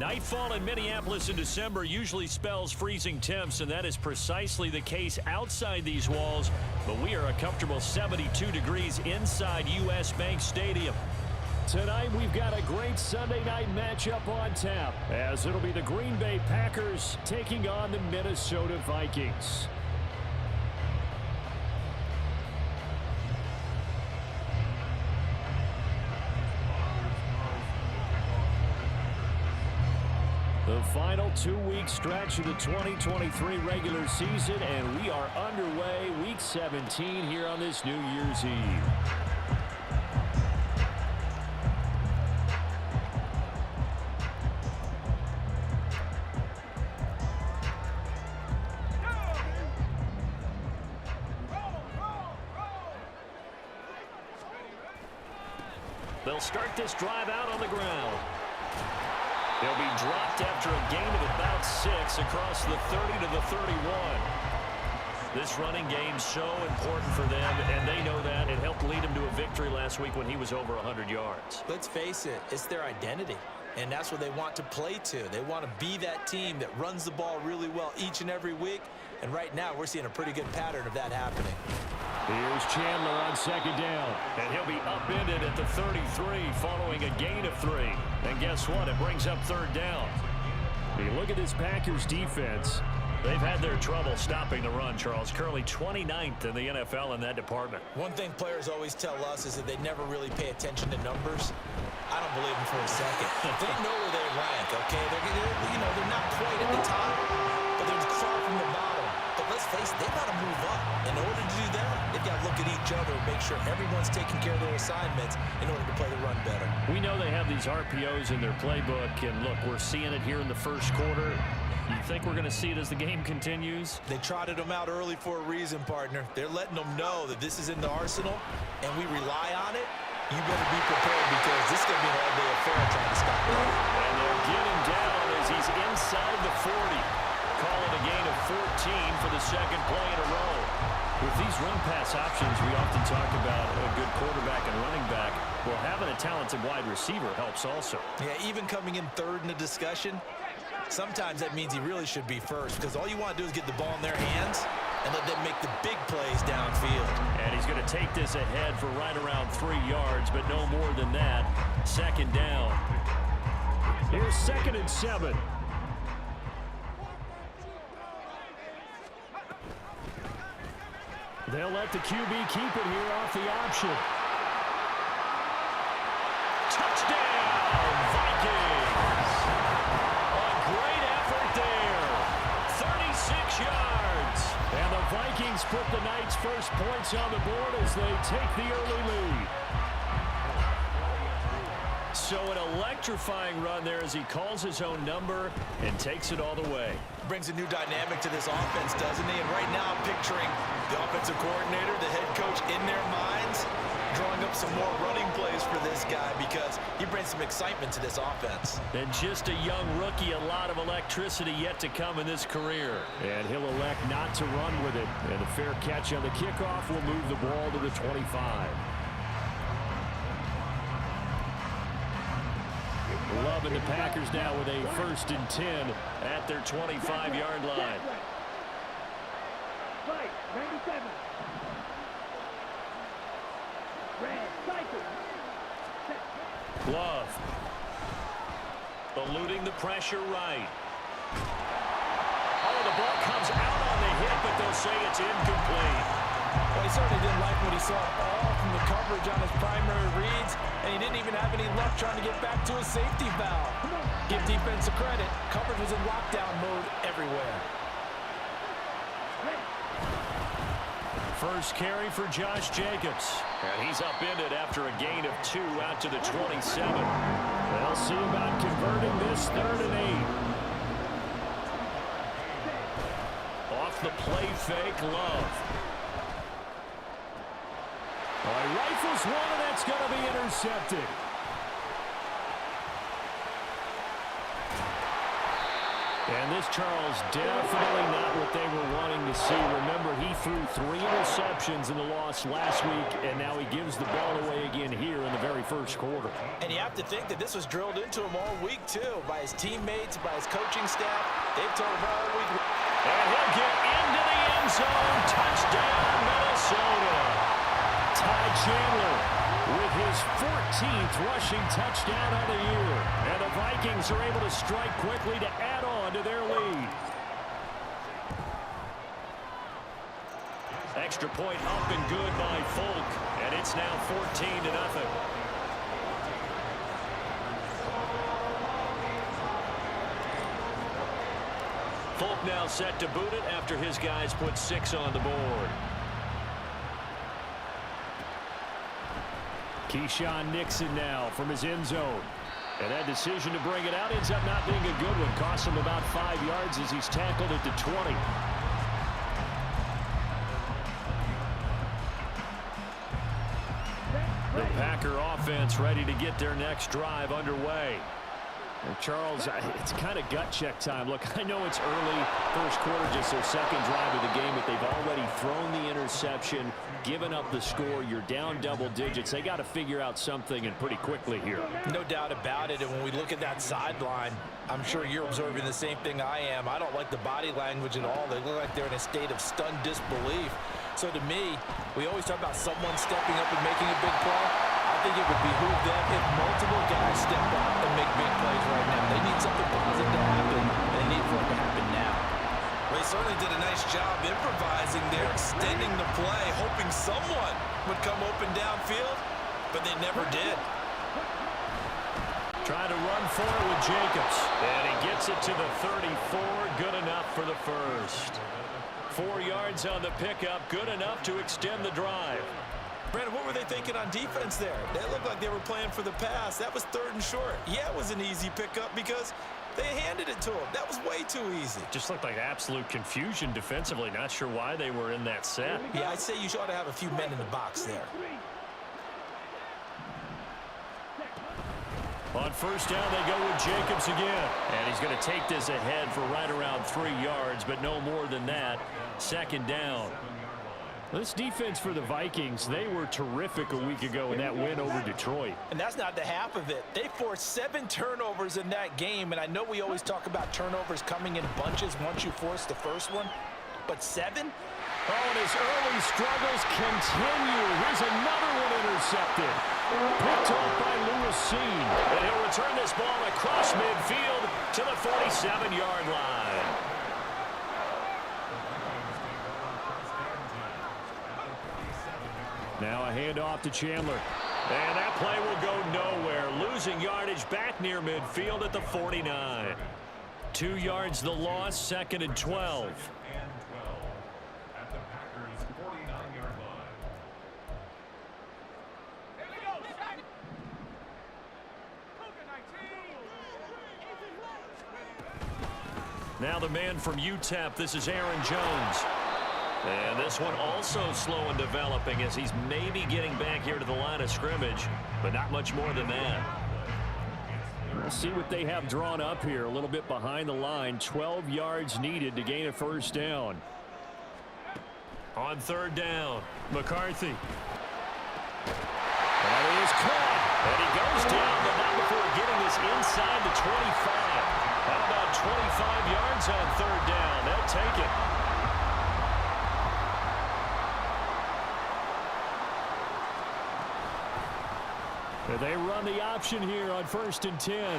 Nightfall in Minneapolis in December usually spells freezing temps, and that is precisely the case outside these walls. But we are a comfortable 72 degrees inside U.S. Bank Stadium. Tonight, we've got a great Sunday night matchup on tap, as it'll be the Green Bay Packers taking on the Minnesota Vikings. The final 2-week stretch of the 2023 regular season, and we are underway week 17 here on this New Year's Eve. They'll start this drive out on the ground. They'll be dropped after a gain of about 6 across the 30 to the 31. This running game's so important for them, and they know that. It helped lead them to a victory last week when he was over 100 yards. Let's face it, it's their identity, and that's what they want to play to. They want to be that team that runs the ball really well each and every week, and right now we're seeing a pretty good pattern of that happening. Here's Chandler on second down. And he'll be upended at the 33 following a gain of 3. And guess what? It brings up third down. Hey, look at this Packers defense. They've had their trouble stopping the run, Charles. Currently 29th in the NFL in that department. One thing players always tell us is that they never really pay attention to numbers. I don't believe them for a second. They know where they rank, okay? They're not quite at the top, but they're far from the bottom. But let's face it, they've got to move up. In order to do that, they've got to look at each other and make sure everyone's taking care of their assignments in order to play the run better. We know they have these RPOs in their playbook, and look, we're seeing it here in the first quarter. You think we're going to see it as the game continues? They trotted them out early for a reason, partner. They're letting them know that this is in the arsenal, and we rely on it. You better be prepared because this is going to be an all-day affair trying to stop him. And they'll get him down as he's inside the 40. Call it a gain of 14 for the second play in a row. With these run-pass options, we often talk about a good quarterback and running back. Well, having a talented wide receiver helps also. Yeah, even coming in third in the discussion, sometimes that means he really should be first because all you want to do is get the ball in their hands and let them make the big plays downfield. And he's going to take this ahead for right around 3 yards, but no more than that. Second down. Here's 2nd and 7. They'll let the QB keep it here off the option. Touchdown, Vikings! A great effort there. 36 yards. And the Vikings put the Knights' first points on the board as they take the early lead. So an electrifying run there as he calls his own number and takes it all the way. Brings a new dynamic to this offense, doesn't he? And right now I'm picturing the offensive coordinator, the head coach in their minds, drawing up some more running plays for this guy because he brings some excitement to this offense. And just a young rookie, a lot of electricity yet to come in this career. And he'll elect not to run with it. And a fair catch on the kickoff will move the ball to the 25. Loving the Packers now with a 1st and 10 at their 25-yard line. Love. Eluding the pressure right. Oh, the ball comes out on the hit, but they'll say it's incomplete. Well, he certainly didn't like what he saw all from the coverage on his primary reads, and he didn't even have any luck trying to get back to his safety valve. Give defense a credit. Coverage was in lockdown mode everywhere. First carry for Josh Jacobs. And he's upended after a gain of 2 out to the 27. They'll see about converting this 3rd and 8. Off the play fake, Love. He rifles one, and that's going to be intercepted. And this, Charles, definitely not what they were wanting to see. Remember, he threw 3 interceptions in the loss last week, and now he gives the ball away again here in the very first quarter. And you have to think that this was drilled into him all week, too, by his teammates, by his coaching staff. They've told him all week. And he'll get into the end zone. Touchdown, Minnesota. Ty Chandler with his 14th rushing touchdown of the year. And the Vikings are able to strike quickly to add on to their lead. Extra point up and good by Folk. And it's now 14-0. Folk now set to boot it after his guys put 6 on the board. Keyshawn Nixon now from his end zone. And that decision to bring it out ends up not being a good one. Costs him about 5 yards as he's tackled at the 20. The Packer offense ready to get their next drive underway. And Charles, it's kind of gut check time. Look, I know it's early, first quarter, just their second drive of the game, but they've already thrown the interception, given up the score. You're down double digits. They got to figure out something, and pretty quickly here. No doubt about it. And when we look at that sideline, I'm sure you're observing the same thing I am. I don't like the body language at all. They look like they're in a state of stunned disbelief. So to me, we always talk about someone stepping up and making a big play. I think it would behoove them if multiple guys step up and make big plays right now. They need something positive to happen, and they need for it to happen now. Well, they certainly did a nice job improvising there, extending the play, hoping someone would come open downfield, but they never did. Trying to run for it with Jacobs. And he gets it to the 34. Good enough for the first. 4 yards on the pickup. Good enough to extend the drive. Brandon, what were they thinking on defense there? They looked like they were playing for the pass. That was 3rd and short. Yeah, it was an easy pickup because they handed it to him. That was way too easy. Just looked like absolute confusion defensively. Not sure why they were in that set. Yeah, I'd say you ought to have a few men in the box there. On first down, they go with Jacobs again. And he's going to take this ahead for right around 3 yards, but no more than that. 2nd down. This defense for the Vikings, they were terrific a week ago in that win over Detroit. And that's not the half of it. They forced 7 turnovers in that game, and I know we always talk about turnovers coming in bunches once you force the first one, but 7? Oh, and his early struggles continue. Here's another one intercepted. Picked off by Lewis Seen. And he'll return this ball across midfield to the 47-yard line. Now a handoff to Chandler. And that play will go nowhere. Losing yardage back near midfield at the 49. 2 yards the loss, 2nd and 12. At the Packers' 49-yard line. Now the man from UTEP, this is Aaron Jones. And this one also slow in developing as he's maybe getting back here to the line of scrimmage, but not much more than that. We'll see what they have drawn up here. A little bit behind the line. 12 yards needed to gain a first down. On 3rd down, McCarthy. That is caught. And he goes down, but not before getting this inside the 25. How about 25 yards on 3rd down? They'll take it. They run the option here on 1st and 10. They'll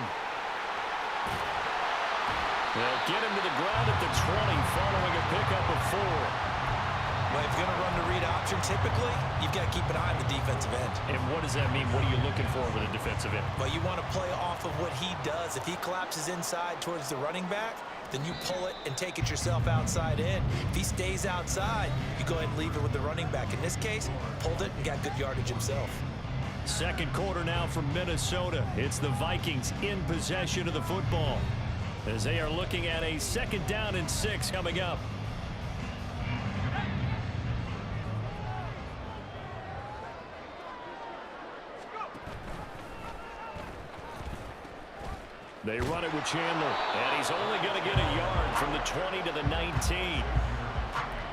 get him to the ground at the 20 following a pickup of 4. Well, if you're going to run the read option, typically, you've got to keep an eye on the defensive end. And what does that mean? What are you looking for with a defensive end? Well, you want to play off of what he does. If he collapses inside towards the running back, then you pull it and take it yourself outside in. If he stays outside, you go ahead and leave it with the running back. In this case, pulled it and got good yardage himself. 2nd quarter now from Minnesota. It's the Vikings in possession of the football as they are looking at a 2nd down and 6 coming up. They run it with Chandler. And he's only going to get a yard from the 20 to the 19.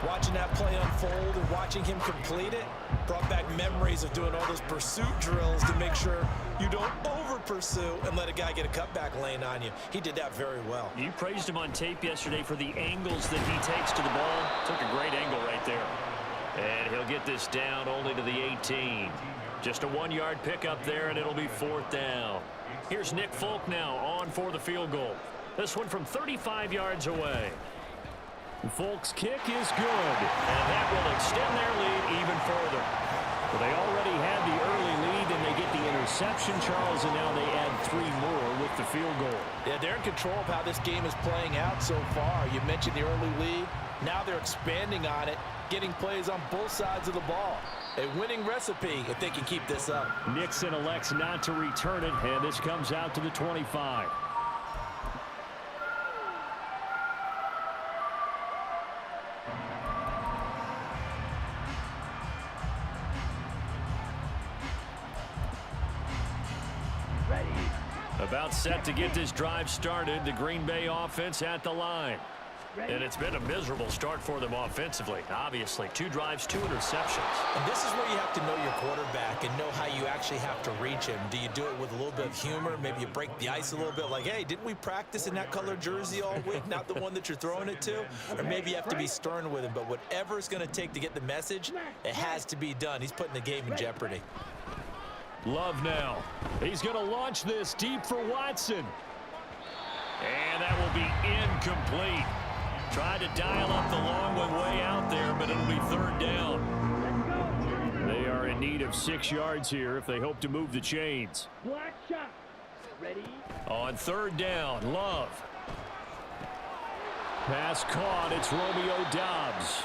Watching that play unfold and watching him complete it brought back memories of doing all those pursuit drills to make sure you don't over-pursue and let a guy get a cutback lane on you. He did that very well. You praised him on tape yesterday for the angles that he takes to the ball. Took a great angle right there. And he'll get this down only to the 18. Just a 1-yard pickup there, and it'll be 4th down. Here's Nick Folk now on for the field goal. This one from 35 yards away. Folk's kick is good, and that will extend their lead even further. Well, they already had the early lead, and they get the interception, Charles, and now they add 3 more with the field goal. Yeah, they're in control of how this game is playing out so far. You mentioned the early lead. Now they're expanding on it, getting plays on both sides of the ball. A winning recipe if they can keep this up. Nixon elects not to return it, and this comes out to the 25. About set to get this drive started. The Green Bay offense at the line. And it's been a miserable start for them offensively. Obviously, 2 drives, 2 interceptions. And this is where you have to know your quarterback and know how you actually have to reach him. Do you do it with a little bit of humor? Maybe you break the ice a little bit like, hey, didn't we practice in that color jersey all week? Not the one that you're throwing it to? Or maybe you have to be stern with him. But whatever it's going to take to get the message, it has to be done. He's putting the game in jeopardy. Love now. He's going to launch this deep for Watson. And that will be incomplete. Tried to dial up the long one way out there, but it'll be 3rd down. They are in need of 6 yards here if they hope to move the chains. Black shot. Ready? On 3rd down, Love. Pass caught. It's Romeo Doubs.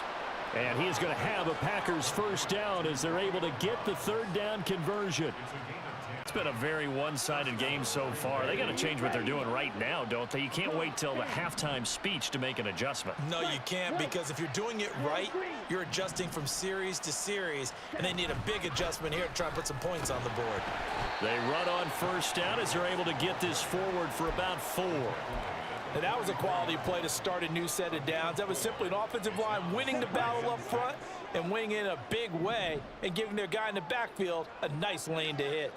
And he is going to have a Packers 1st down as they're able to get the 3rd down conversion. It's been a very one-sided game so far. They got to change what they're doing right now, don't they? You can't wait till the halftime speech to make an adjustment. No, you can't, because if you're doing it right, you're adjusting from series to series, and they need a big adjustment here to try and put some points on the board. They run on 1st down as they're able to get this forward for about 4. And that was a quality play to start a new set of downs. That was simply an offensive line winning the battle up front and winning in a big way and giving their guy in the backfield a nice lane to hit.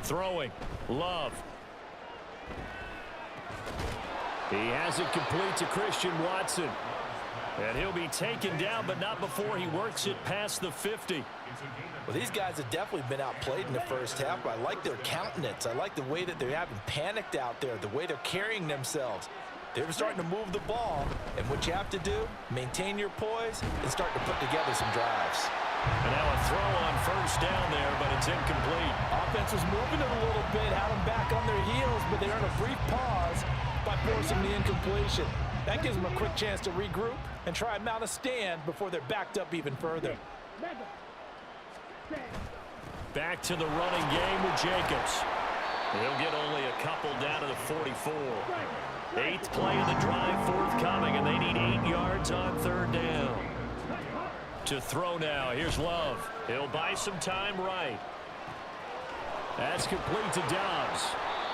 Throwing. Love. He has it complete to Christian Watson. And he'll be taken down, but not before he works it past the 50. Well, these guys have definitely been outplayed in the first half, but I like their countenance. I like the way that they haven't panicked out there, the way they're carrying themselves. They're starting to move the ball, and what you have to do, maintain your poise and start to put together some drives. And now a throw on 1st down there, but it's incomplete. Offense was moving it a little bit, had them back on their heels, but they earned a brief pause by forcing the incompletion. That gives them a quick chance to regroup and try and mount a stand before they're backed up even further. Back to the running game with Jacobs. He'll get only a couple down to the 44. 8th play of the drive forthcoming, and they need 8 yards on 3rd down. To throw now, here's Love. He'll buy some time right. That's complete to Doubs.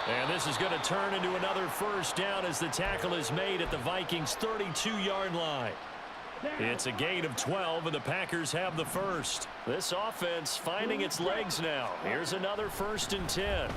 And this is going to turn into another 1st down as the tackle is made at the Vikings' 32-yard line. It's a gain of 12, and the Packers have the 1st. This offense finding its legs now. Here's another 1st and 10.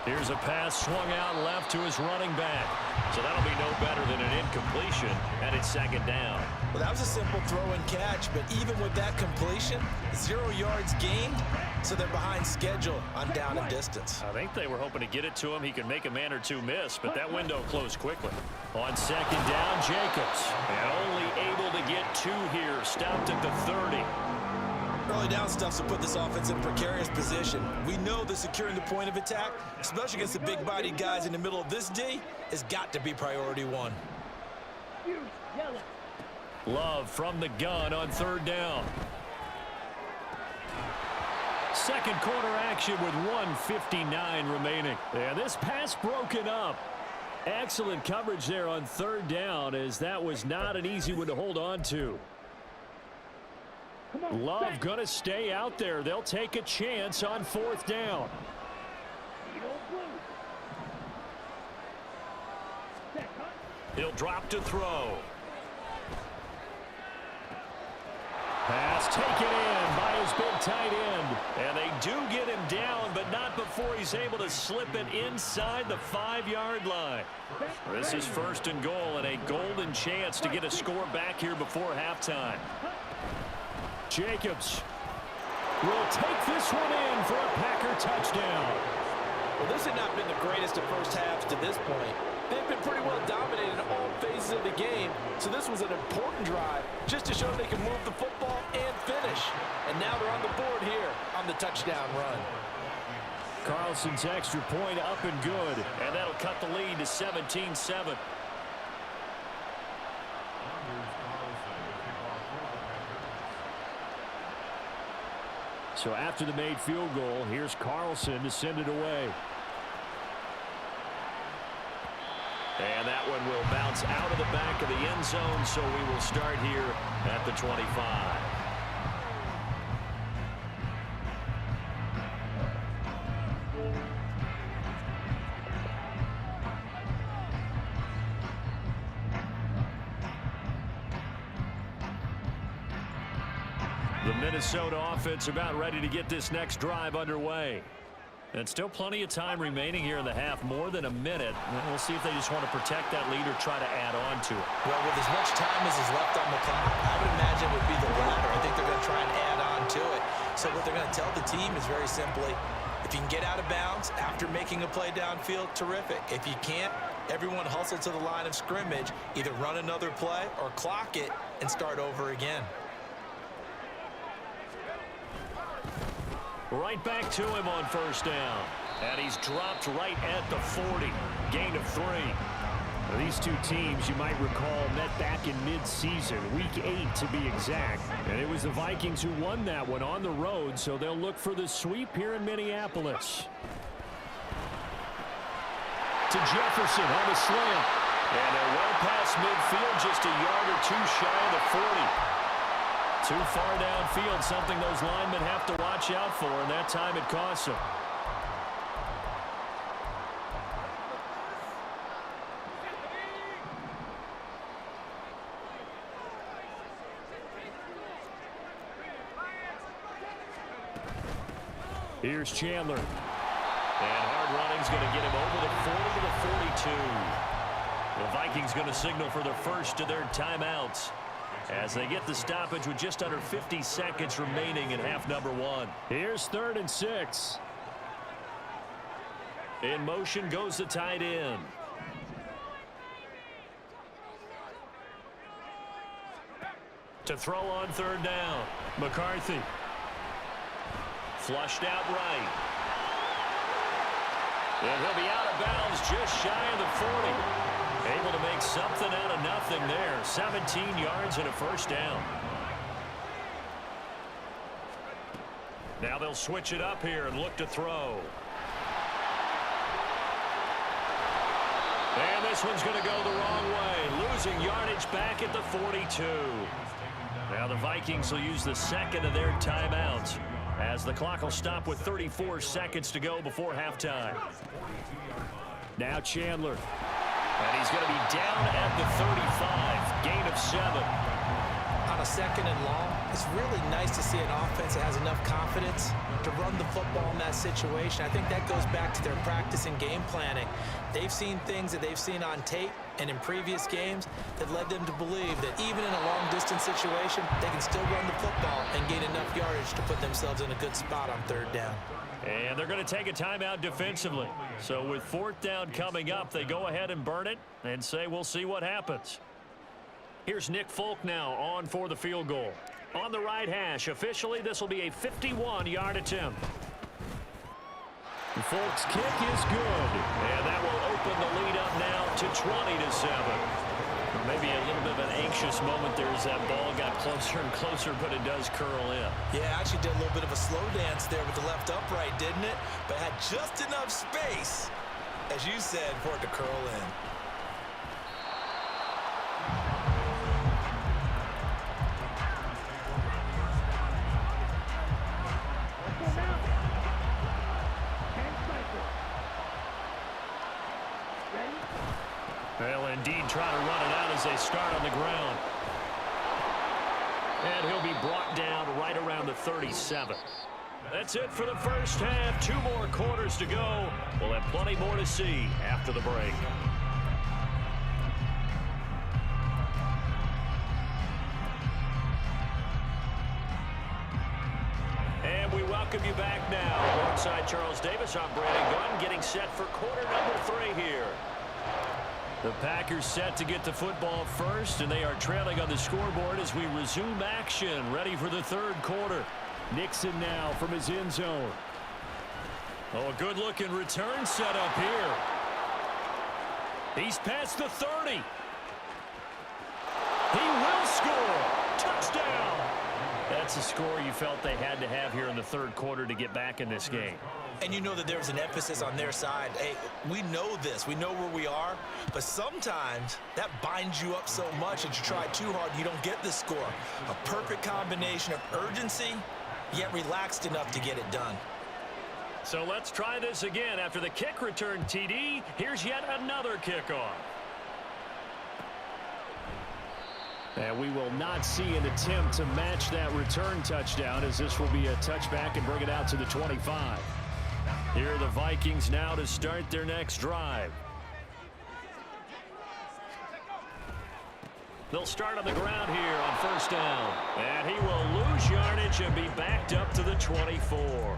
Here's a pass swung out left to his running back. So that'll be no better than an incompletion, and it's 2nd down. Well, that was a simple throw and catch, but even with that completion, 0 yards gained, so they're behind schedule on down and distance. I think they were hoping to get it to him. He could make a man or 2 miss, but that window closed quickly. On 2nd down, Jacobs. And only able to get 2 here. Stopped at the 30. Early down stuffs will put this offense in precarious position. We know that securing the point of attack, especially against the big-bodied guys in the middle of this D, has got to be priority 1. Love from the gun on 3rd down. 2nd quarter action with 1:59 remaining. And this pass broken up. Excellent coverage there on 3rd down, as that was not an easy one to hold on to. Love going to stay out there. They'll take a chance on 4th down. He'll drop to throw. Pass taken in by his big tight end. And they do get him down, but not before he's able to slip it inside the 5-yard line. This is 1st and goal and a golden chance to get a score back here before halftime. Jacobs will take this one in for a Packer touchdown. Well, this had not been the greatest of first halves to this point. They've been pretty well dominated in all phases of the game, so this was an important drive just to show they can move the football and finish. And now they're on the board here on the touchdown run. Carlson's extra point up and good, and that'll cut the lead to 17-7. So after the made field goal, here's Carlson to send it away. And that one will bounce out of the back of the end zone, so we will start here at the 25. The Minnesota offense about ready to get this next drive underway. And still plenty of time remaining here in the half, more than a minute. We'll see if they just want to protect that lead or try to add on to it. Well, with as much time as is left on the clock, I would imagine it would be the latter. I think they're going to try and add on to it. So what they're going to tell the team is very simply, if you can get out of bounds after making a play downfield, terrific. If you can't, everyone hustle to the line of scrimmage, either run another play or clock it and start over again. Right back to him on 1st down. And he's dropped right at the 40. Gain of 3. Now, these two teams, you might recall, met back in mid-season, week 8 to be exact. And it was the Vikings who won that one on the road, so they'll look for the sweep here in Minneapolis. To Jefferson on the slant. And they're well past midfield, just a yard or two shy of the 40. Too far downfield, something those linemen have to watch out for, and that time it costs them. Here's Chandler. And hard running's going to get him over the 40 to the 42. The Vikings going to signal for the first of their timeouts as they get the stoppage with just under 50 seconds remaining in half number 1. Here's 3rd and 6. In motion goes the tight end. To throw on 3rd down. McCarthy. Flushed out right. And he'll be out of bounds just shy of the 40. Able to make something out of nothing there. 17 yards and a 1st down. Now they'll switch it up here and look to throw. And this one's going to go the wrong way. Losing yardage back at the 42. Now the Vikings will use the second of their timeouts as the clock will stop with 34 seconds to go before halftime. Now Chandler. And he's going to be down at the 35. Gain of 7. On a 2nd and long, it's really nice to see an offense that has enough confidence to run the football in that situation. I think that goes back to their practice and game planning. They've seen things that they've seen on tape and in previous games that led them to believe that even in a long-distance situation, they can still run the football and gain enough yardage to put themselves in a good spot on 3rd down. And they're going to take a timeout defensively. So with 4th down coming up, they go ahead and burn it and say we'll see what happens. Here's Nick Folk now on for the field goal. On the right hash, officially this will be a 51-yard attempt. Folk's kick is good. And that will open the lead up now to 20-7. Maybe a little bit of an anxious moment there as that ball got closer and closer, but it does curl in. Yeah, actually did a little bit of a slow dance there with the left upright, didn't it? But had just enough space, as you said, for it to curl in. indeed try to run it out as they start on the ground. And he'll be brought down right around the 37. That's it for the first half. 2 more quarters to go. We'll have plenty more to see after the break. And we welcome you back now. Alongside Charles Davis, I'm Brandon Gunn, getting set for quarter number 3 here. The Packers set to get the football first, and they are trailing on the scoreboard as we resume action, ready for the 3rd quarter. Nixon now from his end zone. Oh, a good-looking return set up here. He's past the 30. He will score. Touchdown. That's a score you felt they had to have here in the 3rd quarter to get back in this game. And you know that there's an emphasis on their side. Hey, we know this. We know where we are. But sometimes that binds you up so much that you try too hard and you don't get the score. A perfect combination of urgency, yet relaxed enough to get it done. So let's try this again. After the kick return TD, here's yet another kickoff. And we will not see an attempt to match that return touchdown, as this will be a touchback and bring it out to the 25. Here are the Vikings now to start their next drive. They'll start on the ground here on first down. And he will lose yardage and be backed up to the 24.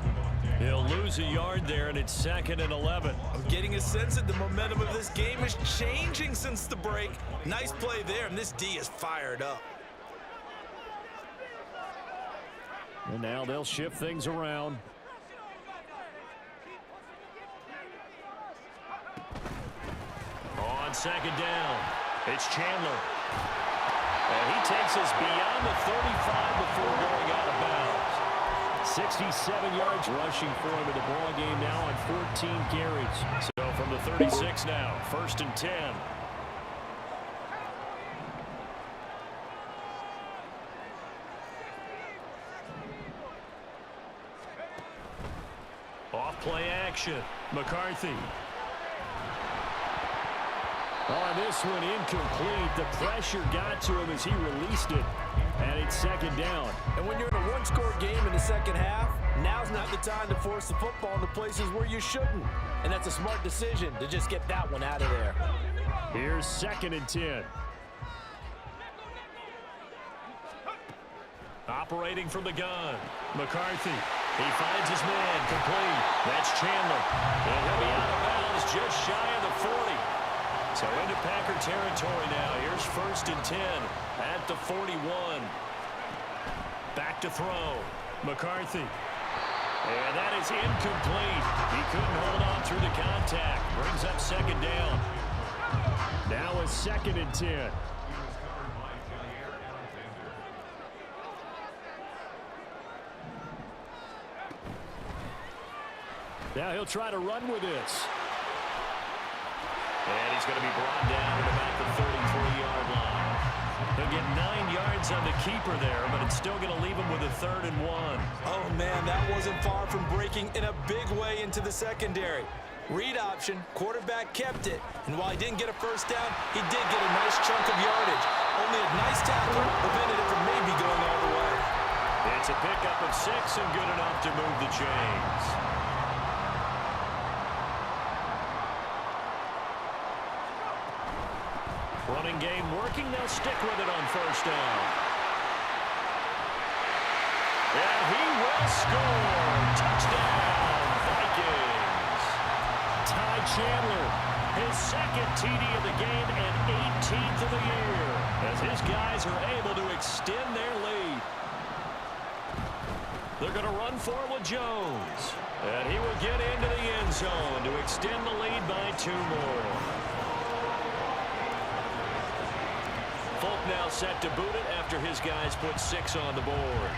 He'll lose a yard there, and it's 2nd and 11. I'm getting a sense that the momentum of this game is changing since the break. Nice play there, and this D is fired up. And now they'll shift things around. On 2nd down, it's Chandler. And he takes us beyond the 35 before going out of bounds. 67 yards rushing for him in the ball game now on 14 carries. So from the 36 now, 1st and 10. Off play action. McCarthy. On this one, incomplete. The pressure got to him as he released it. And it's 2nd down. And when you're in a one-score game in the second half, now's not the time to force the football into places where you shouldn't. And that's a smart decision to just get that one out of there. Here's 2nd and 10. Operating from the gun. McCarthy. He finds his man. Complete. That's Chandler. And he'll be out of bounds just shy of the 40. So into Packer territory now. Here's 1st and 10 at the 41. Back to throw. McCarthy. And that is incomplete. He couldn't hold on through the contact. Brings up 2nd down. Now a 2nd and 10. Now he'll try to run with this. And he's going to be brought down at about the 33-yard line. He'll get 9 yards on the keeper there, but it's still going to leave him with a 3rd and 1. Oh, man, that wasn't far from breaking in a big way into the secondary. Read option, quarterback kept it, and while he didn't get a first down, he did get a nice chunk of yardage. Only a nice tackle prevented it from maybe going all the way. It's a pickup of 6 and good enough to move the chains. Running game working. They'll stick with it on first down. And he will score. Touchdown, Vikings. Ty Chandler, his 2nd TD of the game and 18th of the year, as his guys are able to extend their lead. They're going to run for it with Jones. And he will get into the end zone to extend the lead by 2 more. Folk now set to boot it after his guys put 6 on the board.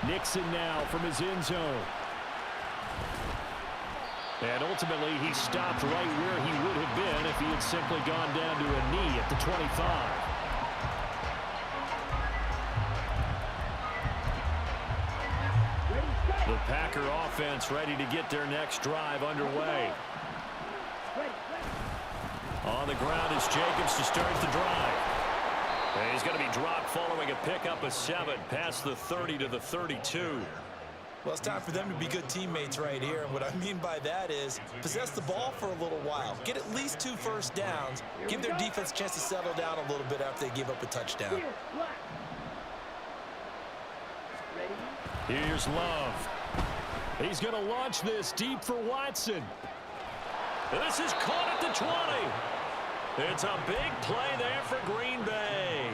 Nixon now from his end zone. And ultimately, he stopped right where he would have been if he had simply gone down to a knee at the 25. The Packer offense ready to get their next drive underway. the ground is Jacobs to start the drive. And he's going to be dropped following a pickup of 7 past the 30 to the 32. Well, it's time for them to be good teammates right here. And what I mean by that is possess the ball for a little while. Get at least 2 first downs. Give their defense a chance to settle down a little bit after they give up a touchdown. Here's Love. He's going to launch this deep for Watson. This is caught at the 20. It's a big play there for Green Bay.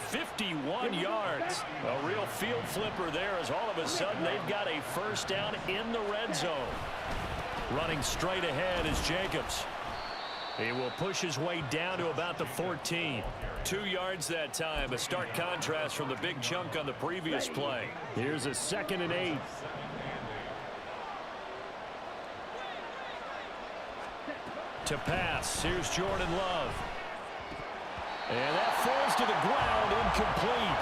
51 yards. A real field flipper there as all of a sudden they've got a first down in the red zone. Running straight ahead is Jacobs. He will push his way down to about the 14. 2 yards that time. A stark contrast from the big chunk on the previous play. Here's a 2nd and 8. To pass. Here's Jordan Love. And that falls to the ground, incomplete.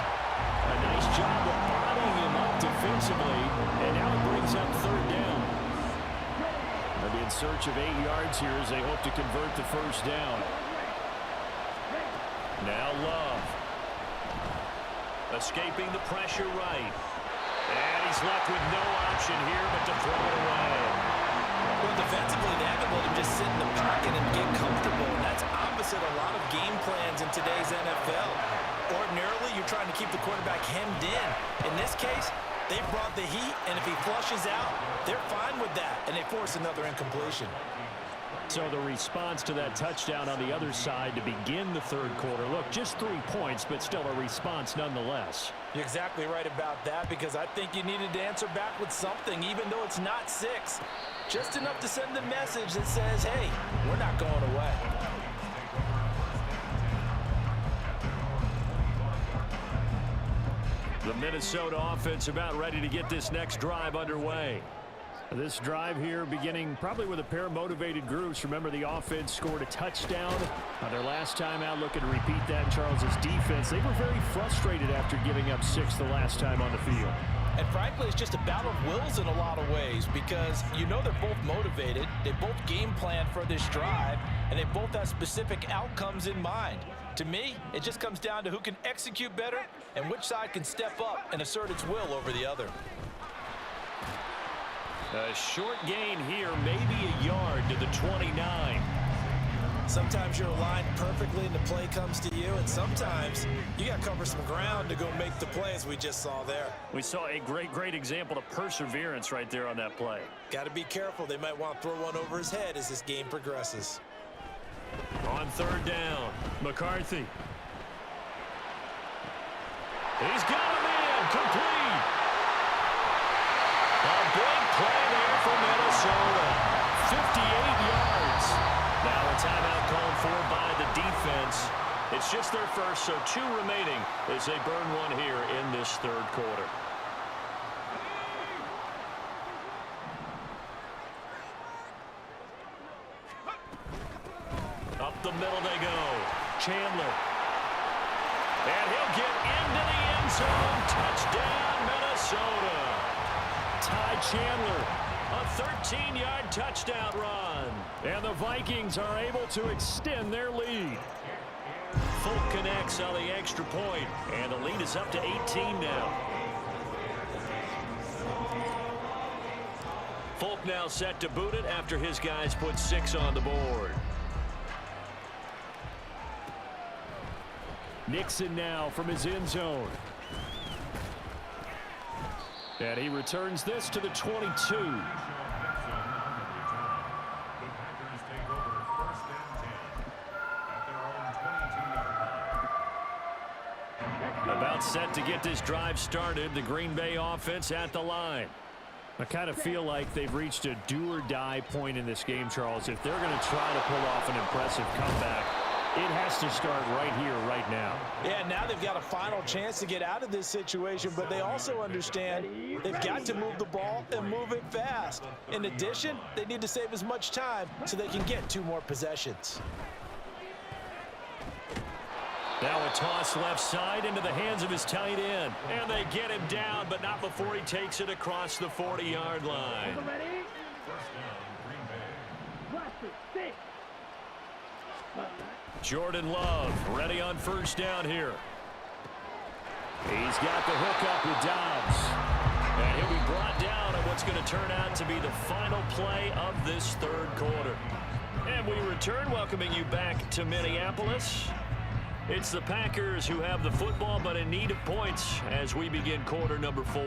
A nice job of bodying him up defensively. And now it brings up 3rd down. They'll be in search of 8 yards here as they hope to convert the first down. Now Love. Escaping the pressure right. And he's left with no option here but to throw it away. Well, defensively, they haven't let him just sit in the pocket and get comfortable. And that's opposite a lot of game plans in today's NFL. Ordinarily, you're trying to keep the quarterback hemmed in. In this case, they brought the heat, and if he flushes out, they're fine with that, and they force another incompletion. So the response to that touchdown on the other side to begin the 3rd quarter. Look, just 3 points, but still a response nonetheless. You're exactly right about that, because I think you needed to answer back with something, even though it's not 6. Just enough to send a message that says, hey, we're not going away. The Minnesota offense about ready to get this next drive underway. This drive here beginning probably with a pair of motivated groups. Remember, the offense scored a touchdown their last time out. Looking to repeat that in Charles's defense. They were very frustrated after giving up 6 the last time on the field. And frankly, it's just a battle of wills in a lot of ways, because you know they're both motivated, they both game plan for this drive, and they both have specific outcomes in mind. To me, it just comes down to who can execute better and which side can step up and assert its will over the other. A short gain here, maybe a yard to the 29. Sometimes you're aligned perfectly and the play comes to you, and sometimes you got to cover some ground to go make the play, as we just saw there. We saw a great example of perseverance right there on that play. Got to be careful. They might want to throw one over his head as this game progresses. On 3rd down, McCarthy. He's got him in, complete. A big play there for Minnesota. 58 yards. Now a timeout called for by the defense. It's just their first, so 2 remaining as they burn one here in this 3rd quarter. Up the middle they go. Chandler. And he'll get into the end zone. Touchdown, Minnesota. Ty Chandler, a 13-yard touchdown run. And the Vikings are able to extend their lead. Folk connects on the extra point, and the lead is up to 18 now. Folk now set to boot it after his guys put 6 on the board. Nixon now from his end zone. And he returns this to the 22. About set to get this drive started. The Green Bay offense at the line. I kind of feel like they've reached a do-or-die point in this game, Charles. If they're going to try to pull off an impressive comeback, it has to start right here, right now. Yeah, now they've got a final chance to get out of this situation, but they also understand they've got to move the ball and move it fast. In addition, they need to save as much time so they can get 2 more possessions. Now a toss left side into the hands of his tight end. And they get him down, but not before he takes it across the 40-yard line. Ready? Jordan Love ready on first down here. He's got the hook up with Dobbs. And he'll be brought down on what's going to turn out to be the final play of this third quarter. And we return, welcoming you back to Minneapolis. It's the Packers who have the football, but in need of points as we begin quarter number 4.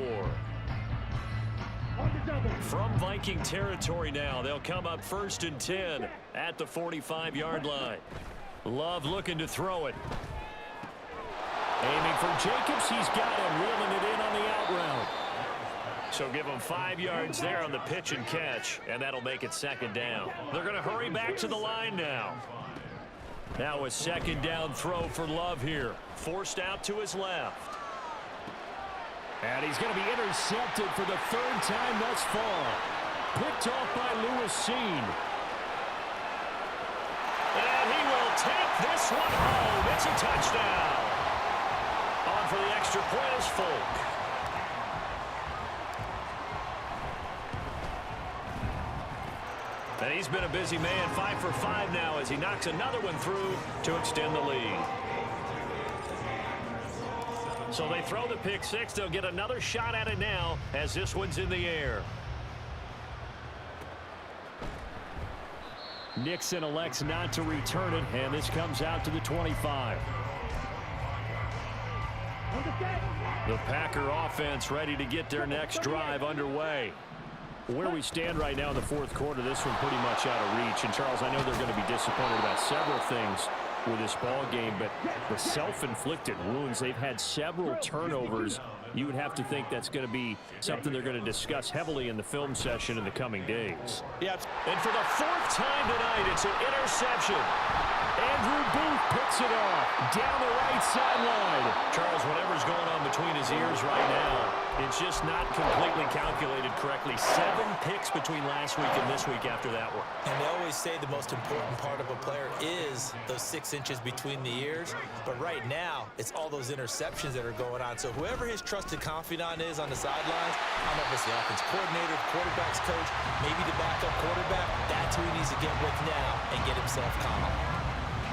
From Viking territory now, they'll come up 1st and 10 at the 45-yard line. Love looking to throw it. Aiming for Jacobs. He's got him, reeling it in on the out route. So give him 5 yards there on the pitch and catch, and that'll make it 2nd down. They're going to hurry back to the line now. Now a 2nd down throw for Love here. Forced out to his left. And he's going to be intercepted for the 3rd time thus far. Picked off by Lewis Seen. And he will take this one home. It's a touchdown. On for the extra point is Folk. And he's been a busy man, 5 for 5 now as he knocks another one through to extend the lead. So they throw the pick six. They'll get another shot at it now as this one's in the air. Nixon elects not to return it, and this comes out to the 25. The Packer offense ready to get their next drive underway. Where we stand right now in the 4th quarter, this one pretty much out of reach. And, Charles, I know they're going to be disappointed about several things with this ball game, but the self-inflicted wounds, they've had several turnovers. You would have to think that's going to be something they're going to discuss heavily in the film session in the coming days. Yep. And for the 4th time tonight, it's an interception. Andrew Booth picks it off down the right sideline. Charles, whatever's going on between his ears right now, it's just not completely calculated correctly. 7 picks between last week and this week after that one. And they always say the most important part of a player is those 6 inches between the ears. But right now, it's all those interceptions that are going on. So whoever his trusted confidant is on the sidelines, I don't know if it's the offense coordinator, quarterback's coach, maybe the backup quarterback, that's who he needs to get with now and get himself calm.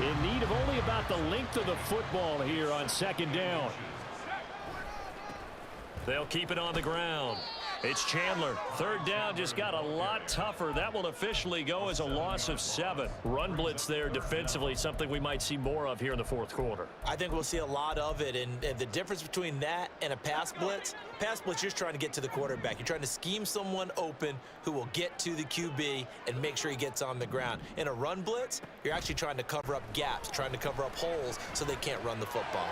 In need of only about the length of the football here on 2nd down. They'll keep it on the ground. It's Chandler. 3rd down just got a lot tougher. That will officially go as a loss of 7. Run blitz there defensively, something we might see more of here in the 4th quarter. I think we'll see a lot of it, and the difference between that and a pass blitz, you're just trying to get to the quarterback. You're trying to scheme someone open who will get to the QB and make sure he gets on the ground. In a run blitz, you're actually trying to cover up gaps, trying to cover up holes so they can't run the football.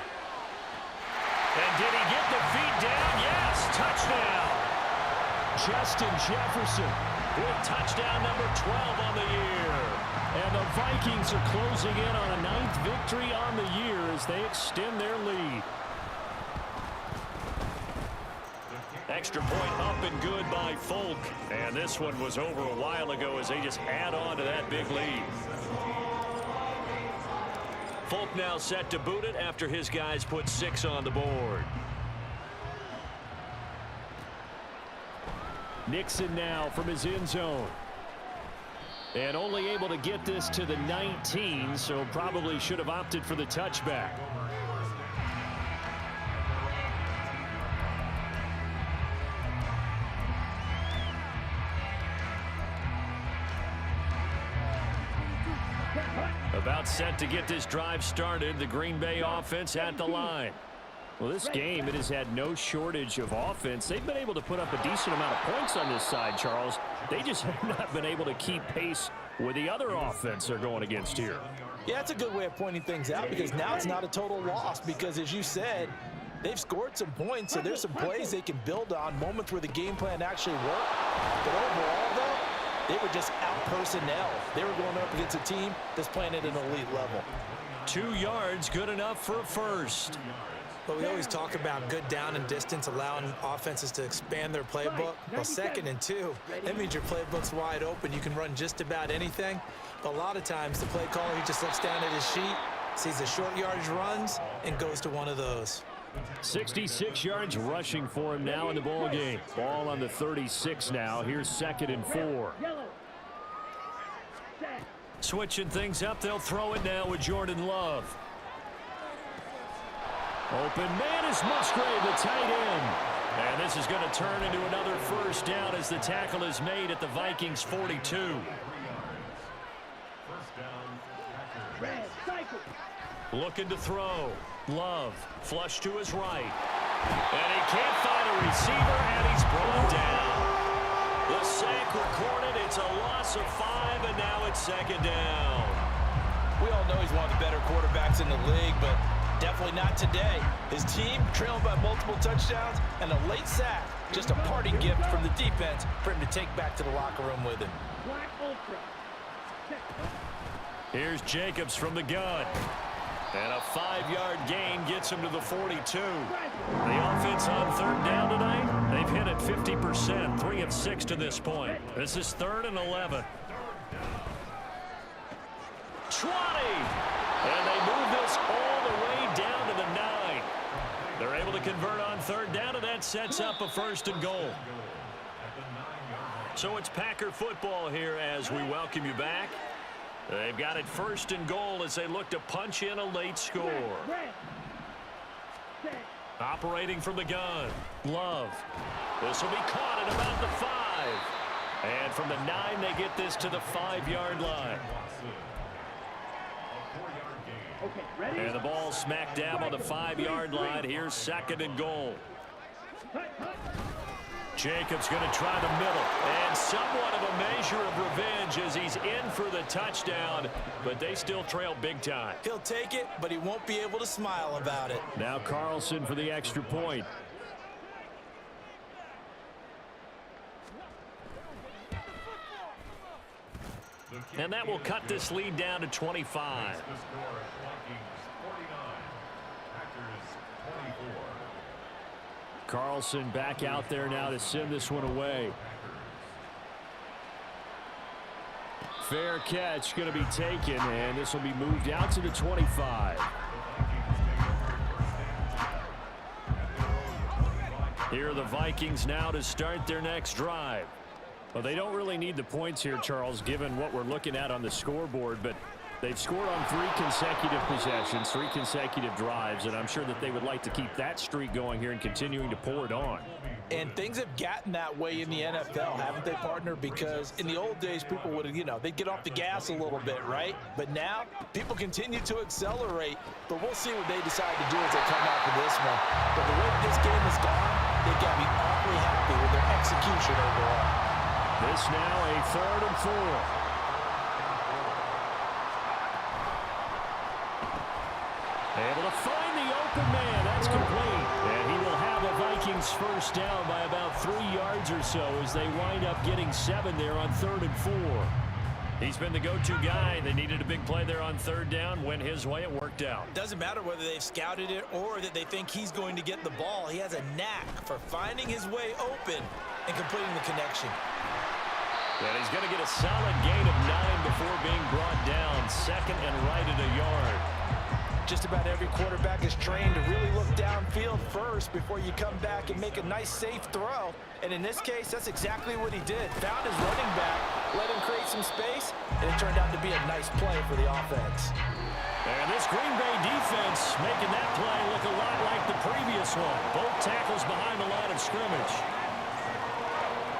And did he get the feet down? Yes, touchdown. Justin Jefferson with touchdown number 12 on the year. And the Vikings are closing in on a 9th victory on the year as they extend their lead. Extra point up and good by Folk. And this one was over a while ago as they just add on to that big lead. Folk now set to boot it after his guys put 6 on the board. Nixon now from his end zone. And only able to get this to the 19, so probably should have opted for the touchback. About set to get this drive started. The Green Bay offense at the line. Well, this game, it has had no shortage of offense. They've been able to put up a decent amount of points on this side, Charles. They just have not been able to keep pace with the other offense they're going against here. Yeah, that's a good way of pointing things out because now it's not a total loss because, as you said, they've scored some points, so there's some plays they can build on, moments where the game plan actually worked. But overall, though, they were just out-personnel. They were going up against a team that's playing at an elite level. 2 yards, good enough for a first. But we always talk about good down and distance, allowing offenses to expand their playbook. Well, 2nd and 2, that means your playbook's wide open. You can run just about anything. But a lot of times, the play caller, he just looks down at his sheet, sees the short yardage runs, and goes to one of those. 66 yards rushing for him now in the ball game. Ball on the 36 now. Here's 2nd and 4. Switching things up, they'll throw it now with Jordan Love. Open man is Musgrave, the tight end. And this is going to turn into another first down as the tackle is made at the Vikings 42. Red, cycle. Looking to throw. Love, flush to his right. And he can't find a receiver, and he's brought down. The sack recorded. It's a loss of 5, and now it's second down. We all know he's one of the better quarterbacks in the league, but definitely not today. His team trailing by multiple touchdowns and a late sack. Just a parting gift from the defense for him to take back to the locker room with him. Black Ultra. Here's Jacobs from the gun. And a 5-yard gain gets him to the 42. The offense on third down tonight, they've hit it 50%, 3 of 6 to this point. This is 3rd and 11. 20. And they move this all the way down to the 9. They're able to convert on third down, and that sets up a 1st and goal. So it's Packer football here as we welcome you back. They've got it 1st and goal as they look to punch in a late score. Operating from the gun. Love. This will be caught at about the 5. And from the 9, they get this to the 5-yard line. Okay, ready? And the ball smack dab on the 5-yard line. Here's 2nd and goal. Jacobs going to try the middle. And somewhat of a measure of revenge as he's in for the touchdown. But they still trail big time. He'll take it, but he won't be able to smile about it. Now Carlson for the extra point. And that will cut this lead down to 25. Carlson back out there now to send this one away. Fair catch going to be taken, and this will be moved out to the 25. Here are the Vikings now to start their next drive. Well, they don't really need the points here, Charles, given what we're looking at on the scoreboard, but they've scored on 3 consecutive possessions, 3 consecutive drives, and I'm sure that they would like to keep that streak going here and continuing to pour it on. And things have gotten that way in the NFL, haven't they, partner? Because in the old days, people would, they'd get off the gas a little bit, right? But now, people continue to accelerate. But we'll see what they decide to do as they come out for this one. But the way this game has gone, they've got to be awfully happy with their execution overall. This now a 3rd and 4. Able to find the open man. That's complete. And he will have a Vikings first down by about 3 yards or so as they wind up getting 7 there on 3rd and 4. He's been the go-to guy. They needed a big play there on 3rd down. Went his way. It worked out. Doesn't matter whether they've scouted it or that they think he's going to get the ball. He has a knack for finding his way open and completing the connection. And he's going to get a solid gain of 9 before being brought down. 2nd and right at a yard. Just about every quarterback is trained to really look downfield first before you come back and make a nice, safe throw. And in this case, that's exactly what he did. Found his running back, let him create some space, and it turned out to be a nice play for the offense. And this Green Bay defense making that play look a lot like the previous one. Both tackles behind the line of scrimmage.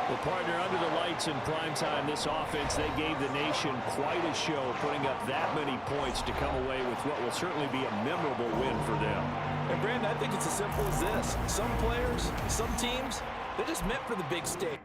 Well, partner, under the lights in primetime, this offense, they gave the nation quite a show, putting up that many points to come away with what will certainly be a memorable win for them. And, Brandon, I think it's as simple as this. Some players, some teams, they're just meant for the big stage.